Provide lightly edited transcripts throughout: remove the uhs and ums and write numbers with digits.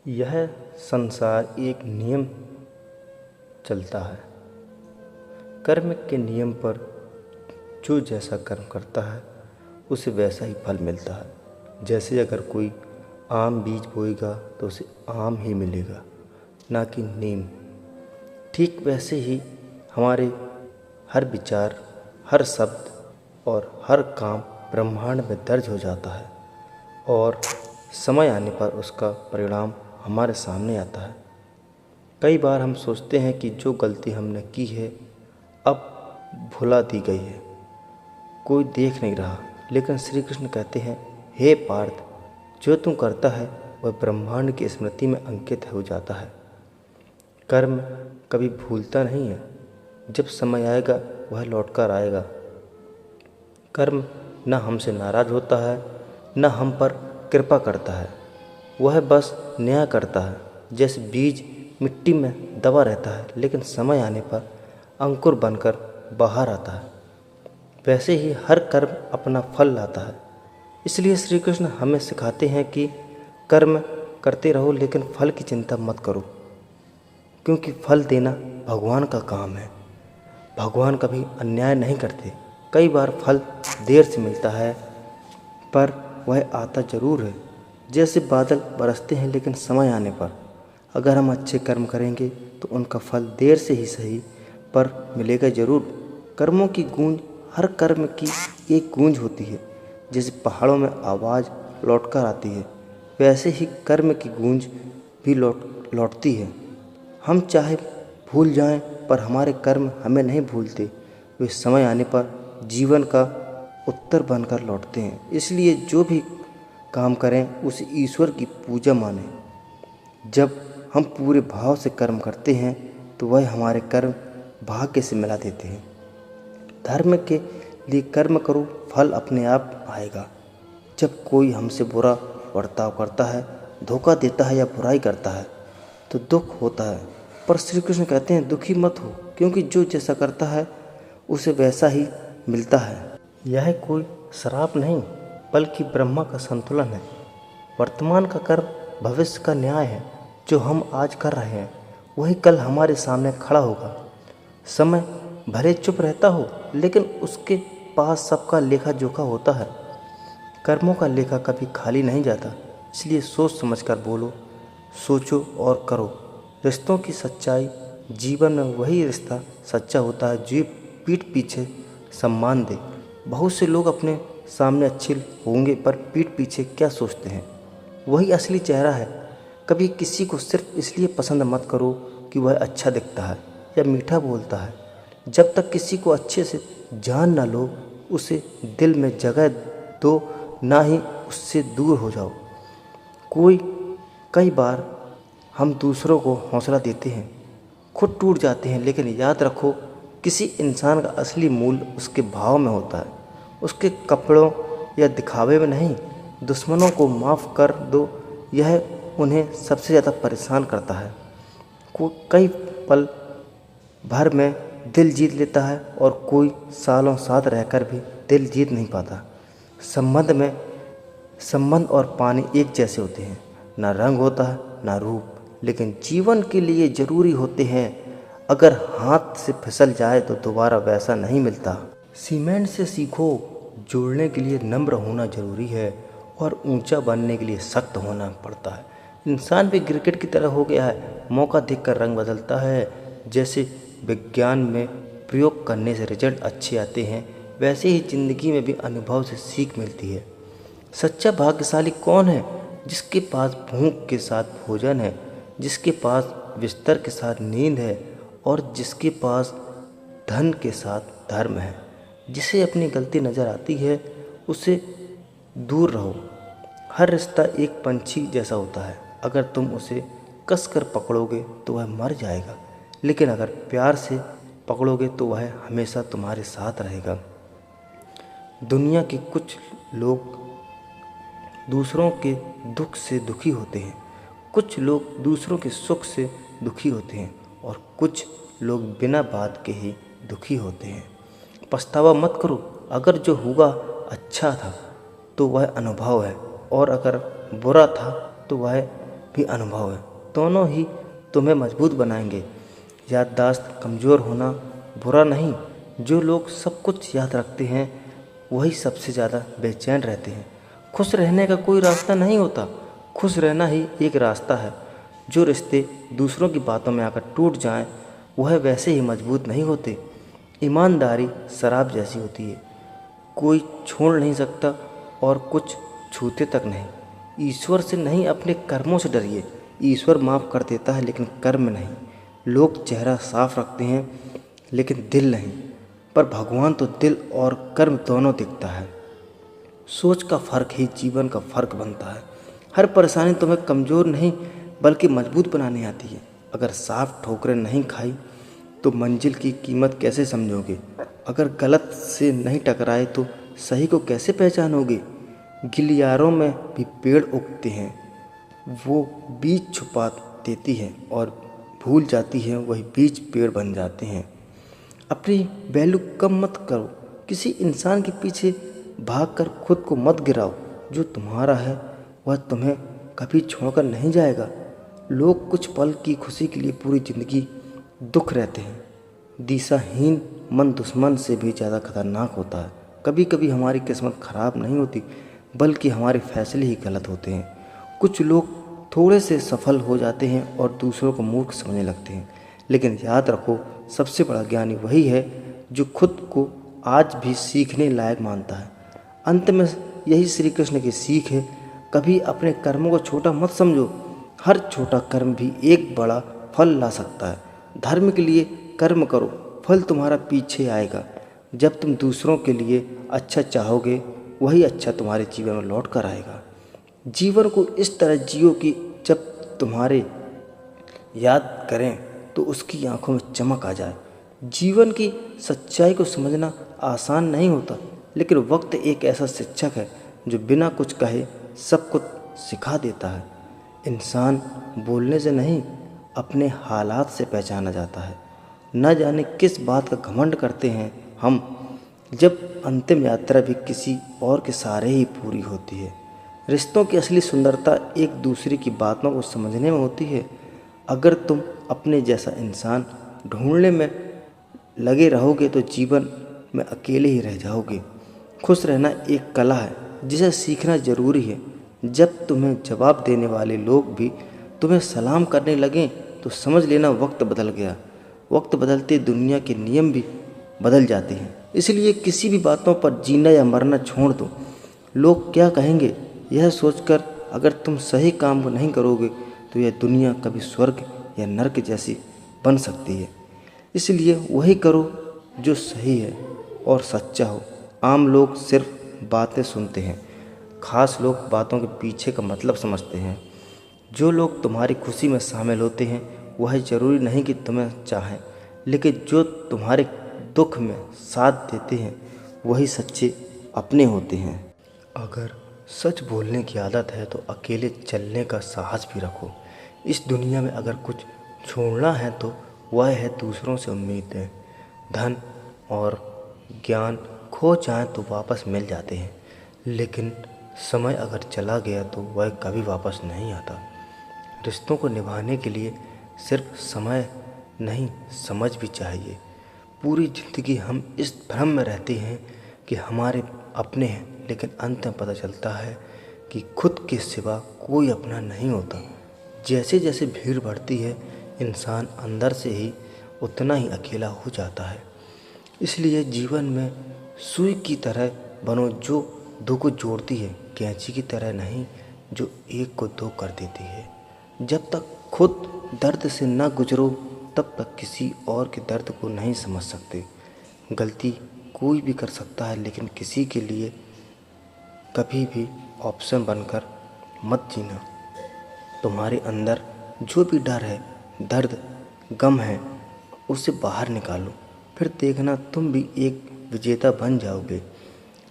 यह संसार एक नियम चलता है। कर्म के नियम पर जो जैसा कर्म करता है उसे वैसा ही फल मिलता है। जैसे अगर कोई आम बीज बोएगा तो उसे आम ही मिलेगा, ना कि नीम। ठीक वैसे ही हमारे हर विचार, हर शब्द और हर काम ब्रह्मांड में दर्ज हो जाता है और समय आने पर उसका परिणाम हमारे सामने आता है। कई बार हम सोचते हैं कि जो गलती हमने की है अब भुला दी गई है, कोई देख नहीं रहा, लेकिन श्री कृष्ण कहते हैं, हे पार्थ, जो तू करता है वह ब्रह्मांड की स्मृति में अंकित हो जाता है। कर्म कभी भूलता नहीं है, जब समय आएगा वह लौटकर आएगा। कर्म न हमसे नाराज़ होता है, न हम पर कृपा करता है, वह बस न्याय करता है। जैसे बीज मिट्टी में दबा रहता है लेकिन समय आने पर अंकुर बनकर बाहर आता है, वैसे ही हर कर्म अपना फल लाता है। इसलिए श्री कृष्ण हमें सिखाते हैं कि कर्म करते रहो लेकिन फल की चिंता मत करो, क्योंकि फल देना भगवान का काम है। भगवान कभी अन्याय नहीं करते। कई बार फल देर से मिलता है पर वह आता ज़रूर है। जैसे बादल बरसते हैं लेकिन समय आने पर अगर हम अच्छे कर्म करेंगे तो उनका फल देर से ही सही पर मिलेगा ज़रूर। कर्मों की गूंज हर कर्म की एक गूंज होती है। जैसे पहाड़ों में आवाज़ लौटकर आती है, वैसे ही कर्म की गूंज भी लौटती है। हम चाहे भूल जाएं पर हमारे कर्म हमें नहीं भूलते, वे समय आने पर जीवन का उत्तर बनकर लौटते हैं। इसलिए जो भी काम करें उसे ईश्वर की पूजा मानें। जब हम पूरे भाव से कर्म करते हैं तो वह हमारे कर्म भाग्य से मिला देते हैं। धर्म के लिए कर्म करो, फल अपने आप आएगा। जब कोई हमसे बुरा बर्ताव करता है, धोखा देता है या बुराई करता है तो दुख होता है, पर श्री कृष्ण कहते हैं दुखी मत हो, क्योंकि जो जैसा करता है उसे वैसा ही मिलता है। यह कोई श्राप नहीं बल्कि ब्रह्मा का संतुलन है। वर्तमान का कर्म भविष्य का न्याय है। जो हम आज कर रहे हैं वही कल हमारे सामने खड़ा होगा। समय भले चुप रहता हो लेकिन उसके पास सबका लेखा जोखा होता है। कर्मों का लेखा कभी खाली नहीं जाता, इसलिए सोच समझकर बोलो, सोचो और करो। रिश्तों की सच्चाई, जीवन में वही रिश्ता सच्चा होता है जो पीठ पीछे सम्मान दे। बहुत से लोग अपने सामने अच्छे होंगे पर पीठ पीछे क्या सोचते हैं वही असली चेहरा है। कभी किसी को सिर्फ इसलिए पसंद मत करो कि वह अच्छा दिखता है या मीठा बोलता है। जब तक किसी को अच्छे से जान ना लो उसे दिल में जगह दो, ना ही उससे दूर हो जाओ। कई बार हम दूसरों को हौसला देते हैं, खुद टूट जाते हैं, लेकिन याद रखो किसी इंसान का असली मूल्य उसके भाव में होता है, उसके कपड़ों या दिखावे में नहीं। दुश्मनों को माफ़ कर दो, यह उन्हें सबसे ज़्यादा परेशान करता है। कई पल भर में दिल जीत लेता है और कोई सालों साथ रहकर भी दिल जीत नहीं पाता। संबंध और पानी एक जैसे होते हैं, ना रंग होता है ना रूप, लेकिन जीवन के लिए ज़रूरी होते हैं। अगर हाथ से फिसल जाए तो दोबारा वैसा नहीं मिलता। सीमेंट से सीखो, जोड़ने के लिए नम्र होना ज़रूरी है और ऊंचा बनने के लिए सख्त होना पड़ता है। इंसान भी क्रिकेट की तरह हो गया है, मौका देखकर रंग बदलता है। जैसे विज्ञान में प्रयोग करने से रिजल्ट अच्छे आते हैं, वैसे ही ज़िंदगी में भी अनुभव से सीख मिलती है। सच्चा भाग्यशाली कौन है? जिसके पास भूख के साथ भोजन है, जिसके पास बिस्तर के साथ नींद है और जिसके पास धन के साथ धर्म है। जिसे अपनी गलती नज़र आती है उससे दूर रहो। हर रिश्ता एक पंछी जैसा होता है, अगर तुम उसे कसकर पकड़ोगे तो वह मर जाएगा, लेकिन अगर प्यार से पकड़ोगे तो वह हमेशा तुम्हारे साथ रहेगा। दुनिया के कुछ लोग दूसरों के दुख से दुखी होते हैं, कुछ लोग दूसरों के सुख से दुखी होते हैं और कुछ लोग बिना बात के ही दुखी होते हैं। पछतावा मत करो, अगर जो हुआ अच्छा था तो वह अनुभव है और अगर बुरा था तो वह भी अनुभव है, दोनों ही तुम्हें मजबूत बनाएंगे। याददाश्त कमज़ोर होना बुरा नहीं, जो लोग सब कुछ याद रखते हैं वही सबसे ज़्यादा बेचैन रहते हैं। खुश रहने का कोई रास्ता नहीं होता, खुश रहना ही एक रास्ता है। जो रिश्ते दूसरों की बातों में आकर टूट जाएं, वह वैसे ही मजबूत नहीं होते। ईमानदारी शराब जैसी होती है, कोई छोड़ नहीं सकता और कुछ छूते तक नहीं। ईश्वर से नहीं, अपने कर्मों से डरिए। ईश्वर माफ़ कर देता है लेकिन कर्म नहीं। लोग चेहरा साफ रखते हैं लेकिन दिल नहीं, पर भगवान तो दिल और कर्म दोनों दिखता है। सोच का फ़र्क ही जीवन का फ़र्क बनता है। हर परेशानी तुम्हें कमज़ोर नहीं बल्कि मजबूत बनाने आती है। अगर साफ ठोकरें नहीं खाई तो मंजिल की कीमत कैसे समझोगे? अगर गलत से नहीं टकराए तो सही को कैसे पहचानोगे? गिलियारों में भी पेड़ उगते हैं, वो बीज छुपा देती है और भूल जाती है, वही बीज पेड़ बन जाते हैं। अपनी वैल्यू कम मत करो, किसी इंसान के पीछे भागकर खुद को मत गिराओ। जो तुम्हारा है वह तुम्हें कभी छोड़कर नहीं जाएगा। लोग कुछ पल की खुशी के लिए पूरी ज़िंदगी दुख रहते हैं। दिशाहीन मन दुश्मन से भी ज़्यादा खतरनाक होता है। कभी कभी हमारी किस्मत खराब नहीं होती बल्कि हमारे फैसले ही गलत होते हैं। कुछ लोग थोड़े से सफल हो जाते हैं और दूसरों को मूर्ख समझने लगते हैं, लेकिन याद रखो, सबसे बड़ा ज्ञानी वही है जो खुद को आज भी सीखने लायक मानता है। अंत में यही श्री कृष्ण की सीख है, कभी अपने कर्मों को छोटा मत समझो। हर छोटा कर्म भी एक बड़ा फल ला सकता है। धर्म के लिए कर्म करो, फल तुम्हारा पीछे आएगा। जब तुम दूसरों के लिए अच्छा चाहोगे, वही अच्छा तुम्हारे जीवन में लौट कर आएगा। जीवन को इस तरह जियो कि जब तुम्हारे याद करें तो उसकी आंखों में चमक आ जाए। जीवन की सच्चाई को समझना आसान नहीं होता, लेकिन वक्त एक ऐसा शिक्षक है जो बिना कुछ कहे सब कुछ सिखा देता है। इंसान बोलने से नहीं, अपने हालात से पहचाना जाता है। न जाने किस बात का घमंड करते हैं हम, जब अंतिम यात्रा भी किसी और के सहारे ही पूरी होती है। रिश्तों की असली सुंदरता एक दूसरे की बातों को समझने में होती है। अगर तुम अपने जैसा इंसान ढूंढने में लगे रहोगे तो जीवन में अकेले ही रह जाओगे। खुश रहना एक कला है जिसे सीखना ज़रूरी है। जब तुम्हें जवाब देने वाले लोग भी तुम्हें सलाम करने लगें तो समझ लेना वक्त बदल गया। वक्त बदलते दुनिया के नियम भी बदल जाते हैं। इसलिए किसी भी बातों पर जीना या मरना छोड़ दो। लोग क्या कहेंगे यह सोचकर अगर तुम सही काम को नहीं करोगे तो यह दुनिया कभी स्वर्ग या नर्क जैसी बन सकती है। इसलिए वही करो जो सही है और सच्चा हो। आम लोग सिर्फ बातें सुनते हैं, खास लोग बातों के पीछे का मतलब समझते हैं। जो लोग तुम्हारी खुशी में शामिल होते हैं वह ज़रूरी नहीं कि तुम्हें चाहें, लेकिन जो तुम्हारे दुख में साथ देते हैं वही सच्चे अपने होते हैं। अगर सच बोलने की आदत है तो अकेले चलने का साहस भी रखो। इस दुनिया में अगर कुछ छोड़ना है तो वह है दूसरों से उम्मीदें। धन और ज्ञान खो जाएं तो वापस मिल जाते हैं, लेकिन समय अगर चला गया तो वह कभी वापस नहीं आता। रिश्तों को निभाने के लिए सिर्फ समय नहीं, समझ भी चाहिए। पूरी ज़िंदगी हम इस भ्रम में रहते हैं कि हमारे अपने हैं, लेकिन अंत में पता चलता है कि खुद के सिवा कोई अपना नहीं होता। जैसे जैसे भीड़ बढ़ती है, इंसान अंदर से ही उतना ही अकेला हो जाता है। इसलिए जीवन में सुई की तरह बनो जो दो को जोड़ती है, कैंची की तरह नहीं जो एक को दो कर देती है। जब तक खुद दर्द से न गुजरो तब तक किसी और के दर्द को नहीं समझ सकते। गलती कोई भी कर सकता है, लेकिन किसी के लिए कभी भी ऑप्शन बनकर मत जीना। तुम्हारे अंदर जो भी डर है, दर्द, गम है, उसे बाहर निकालो, फिर देखना तुम भी एक विजेता बन जाओगे।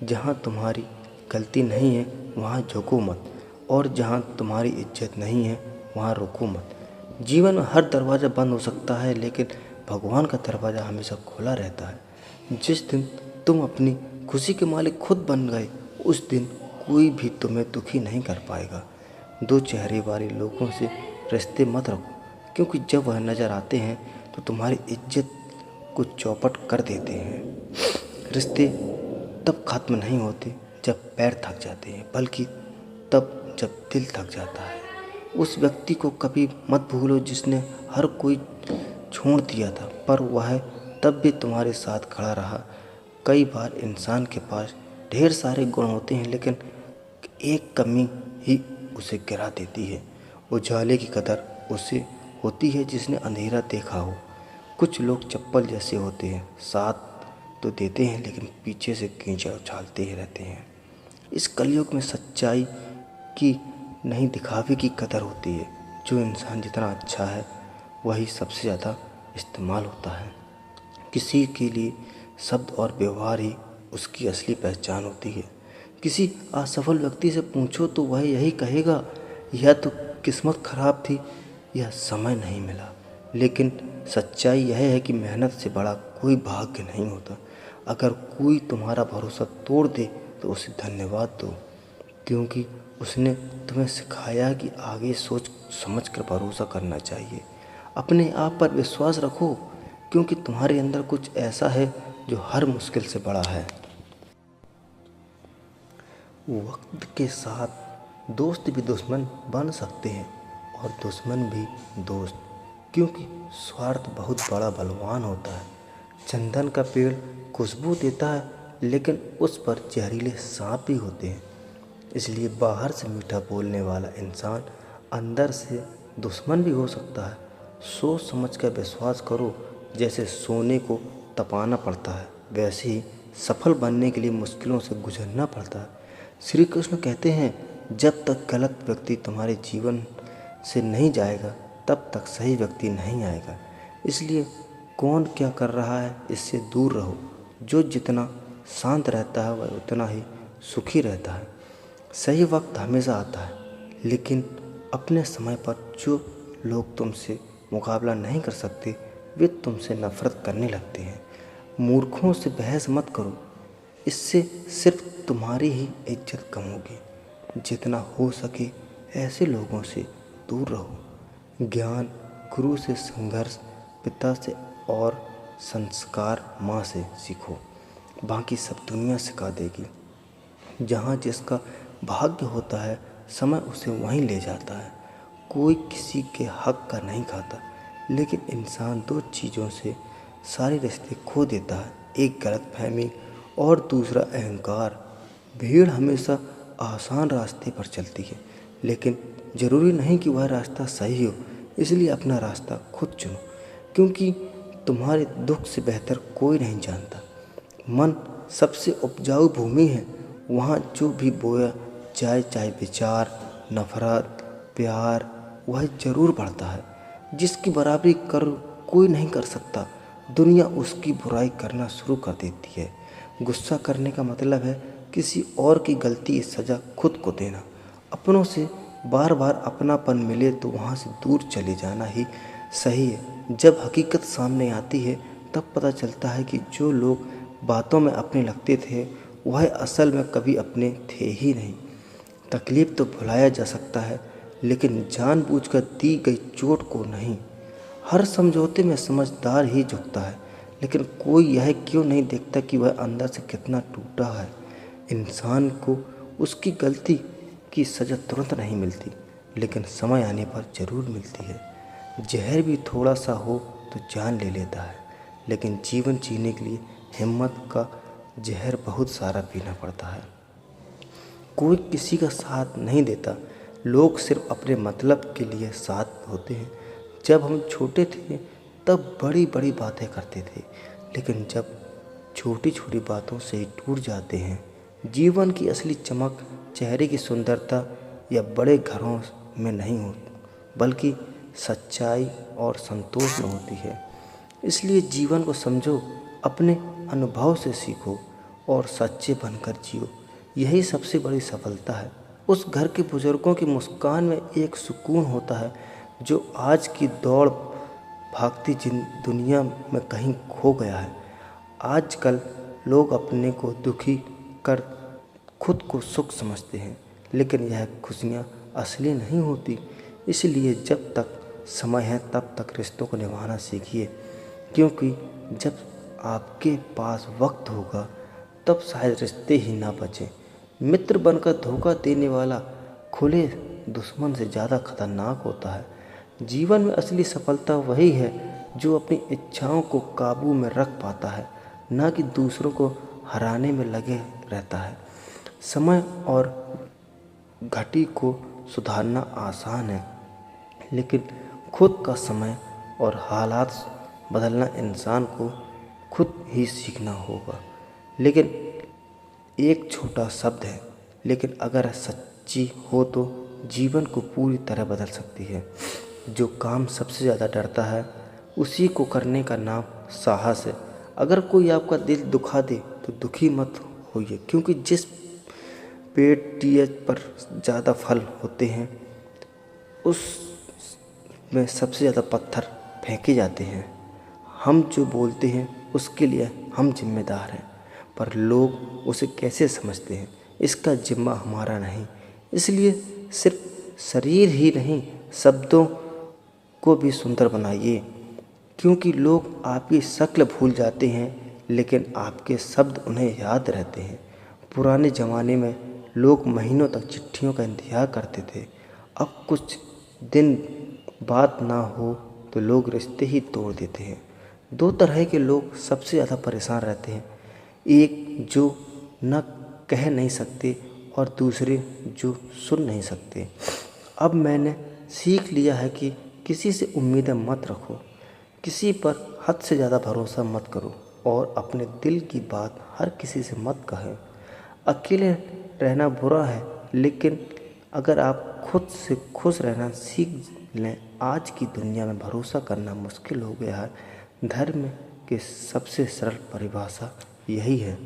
जहाँ तुम्हारी गलती नहीं है वहाँ झुको मत, और जहाँ तुम्हारी इज्जत नहीं है वहाँ रुको मत। जीवन में हर दरवाज़ा बंद हो सकता है, लेकिन भगवान का दरवाज़ा हमेशा खुला रहता है। जिस दिन तुम अपनी खुशी के मालिक खुद बन गए, उस दिन कोई भी तुम्हें दुखी नहीं कर पाएगा। दो चेहरे वाले लोगों से रिश्ते मत रखो, क्योंकि जब वह नज़र आते हैं तो तुम्हारी इज्जत को चौपट कर देते हैं। रिश्ते तब खत्म नहीं होते जब पैर थक जाते हैं, बल्कि तब जब दिल थक जाता है। उस व्यक्ति को कभी मत भूलो जिसने हर कोई छोड़ दिया था, पर वह तब भी तुम्हारे साथ खड़ा रहा। कई बार इंसान के पास ढेर सारे गुण होते हैं, लेकिन एक कमी ही उसे गिरा देती है। उजाले की कदर उसे होती है जिसने अंधेरा देखा हो। कुछ लोग चप्पल जैसे होते हैं, साथ तो देते हैं लेकिन पीछे से कीचड़ उछालते ही रहते हैं। इस कलयुग में सच्चाई की नहीं, दिखावे की कदर होती है। जो इंसान जितना अच्छा है वही सबसे ज़्यादा इस्तेमाल होता है। किसी के लिए शब्द और व्यवहार ही उसकी असली पहचान होती है। किसी असफल व्यक्ति से पूछो तो वह यही कहेगा, या तो किस्मत खराब थी या समय नहीं मिला। लेकिन सच्चाई यह है कि मेहनत से बड़ा कोई भाग्य नहीं होता। अगर कोई तुम्हारा भरोसा तोड़ दे तो उसे धन्यवाद दो, क्योंकि उसने तुम्हें सिखाया कि आगे सोच समझ कर भरोसा करना चाहिए। अपने आप पर विश्वास रखो, क्योंकि तुम्हारे अंदर कुछ ऐसा है जो हर मुश्किल से बड़ा है। वक्त के साथ दोस्त भी दुश्मन बन सकते हैं और दुश्मन भी दोस्त, क्योंकि स्वार्थ बहुत बड़ा बलवान होता है। चंदन का पेड़ खुशबू देता है, लेकिन उस पर जहरीले सांप भी होते हैं। इसलिए बाहर से मीठा बोलने वाला इंसान अंदर से दुश्मन भी हो सकता है। सोच समझ कर विश्वास करो। जैसे सोने को तपाना पड़ता है, वैसे ही सफल बनने के लिए मुश्किलों से गुजरना पड़ता है। श्री कृष्ण कहते हैं, जब तक गलत व्यक्ति तुम्हारे जीवन से नहीं जाएगा तब तक सही व्यक्ति नहीं आएगा। इसलिए कौन क्या कर रहा है इससे दूर रहो। जो जितना शांत रहता है वह उतना ही सुखी रहता है। सही वक्त हमेशा आता है, लेकिन अपने समय पर जो लोग तुमसे मुकाबला नहीं कर सकते वे तुमसे नफरत करने लगते हैं। मूर्खों से बहस मत करो, इससे सिर्फ तुम्हारी ही इज्जत कम होगी। जितना हो सके ऐसे लोगों से दूर रहो। ज्ञान गुरु से, संघर्ष पिता से और संस्कार माँ से सीखो। बाकी सब दुनिया सिखा देगी। जहाँ जिसका भाग्य होता है समय उसे वहीं ले जाता है। कोई किसी के हक का नहीं खाता, लेकिन इंसान दो चीज़ों से सारे रिश्ते खो देता है, एक गलतफहमी और दूसरा अहंकार। भीड़ हमेशा आसान रास्ते पर चलती है, लेकिन ज़रूरी नहीं कि वह रास्ता सही हो। इसलिए अपना रास्ता खुद चुनो, क्योंकि तुम्हारे दुख से बेहतर कोई नहीं जानता। मन सबसे उपजाऊ भूमि है। वहाँ जो भी बोया जाए, चाहे विचार, नफरत, प्यार, वह जरूर बढ़ता है। जिसकी बराबरी कर कोई नहीं कर सकता, दुनिया उसकी बुराई करना शुरू कर देती है। गुस्सा करने का मतलब है किसी और की गलती की सज़ा खुद को देना। अपनों से बार बार अपनापन मिले तो वहाँ से दूर चले जाना ही सही है। जब हकीकत सामने आती है तब पता चलता है कि जो लोग बातों में अपने लगते थे वह असल में कभी अपने थे ही नहीं। तकलीफ़ तो भुलाया जा सकता है, लेकिन जानबूझकर दी गई चोट को नहीं। हर समझौते में समझदार ही झुकता है, लेकिन कोई यह क्यों नहीं देखता कि वह अंदर से कितना टूटा है। इंसान को उसकी गलती की सज़ा तुरंत नहीं मिलती, लेकिन समय आने पर ज़रूर मिलती है। जहर भी थोड़ा सा हो तो जान ले लेता है, लेकिन जीवन जीने के लिए हिम्मत का जहर बहुत सारा पीना पड़ता है। कोई किसी का साथ नहीं देता, लोग सिर्फ अपने मतलब के लिए साथ होते हैं। जब हम छोटे थे तब बड़ी बड़ी बातें करते थे, लेकिन जब छोटी छोटी बातों से ही टूट जाते हैं। जीवन की असली चमक चेहरे की सुंदरता या बड़े घरों में नहीं होती, बल्कि सच्चाई और संतोष में होती है। इसलिए जीवन को समझो, अपने अनुभव से सीखो और सच्चे बनकर जियो। यही सबसे बड़ी सफलता है। उस घर के बुजुर्गों की मुस्कान में एक सुकून होता है जो आज की दौड़ भागती दुनिया में कहीं खो गया है। आजकल लोग अपने को दुखी कर खुद को सुख समझते हैं, लेकिन यह खुशियाँ असली नहीं होती। इसलिए जब तक समय है तब तक रिश्तों को निभाना सीखिए, क्योंकि जब आपके पास वक्त होगा तब शायद रिश्ते ही ना बचें। मित्र बनकर धोखा देने वाला खुले दुश्मन से ज़्यादा खतरनाक होता है। जीवन में असली सफलता वही है जो अपनी इच्छाओं को काबू में रख पाता है, ना कि दूसरों को हराने में लगे रहता है। समय और घटी को सुधारना आसान है, लेकिन खुद का समय और हालात बदलना इंसान को खुद ही सीखना होगा। लेकिन एक छोटा शब्द है, लेकिन अगर सच्ची हो तो जीवन को पूरी तरह बदल सकती है। जो काम सबसे ज़्यादा डरता है उसी को करने का नाम साहस है। अगर कोई आपका दिल दुखा दे तो दुखी मत होइए, क्योंकि जिस पेड़ टिया पर ज़्यादा फल होते हैं उस में सबसे ज़्यादा पत्थर फेंके जाते हैं। हम जो बोलते हैं उसके लिए हम जिम्मेदार हैं, पर लोग उसे कैसे समझते हैं इसका जिम्मा हमारा नहीं। इसलिए सिर्फ शरीर ही नहीं, शब्दों को भी सुंदर बनाइए, क्योंकि लोग आपकी शक्ल भूल जाते हैं लेकिन आपके शब्द उन्हें याद रहते हैं। पुराने ज़माने में लोग महीनों तक चिट्ठियों का इंतज़ार करते थे। अब कुछ दिन बात ना हो तो लोग रिश्ते ही तोड़ देते हैं। दो तरह के लोग सबसे ज़्यादा परेशान रहते हैं, एक जो न कह नहीं सकते और दूसरे जो सुन नहीं सकते। अब मैंने सीख लिया है कि किसी से उम्मीदें मत रखो, किसी पर हद से ज़्यादा भरोसा मत करो और अपने दिल की बात हर किसी से मत कहें। अकेले रहना बुरा है, लेकिन अगर आप खुद से खुश रहना सीख लें। आज की दुनिया में भरोसा करना मुश्किल हो गया है। धर्म की सबसे सरल परिभाषा यही है।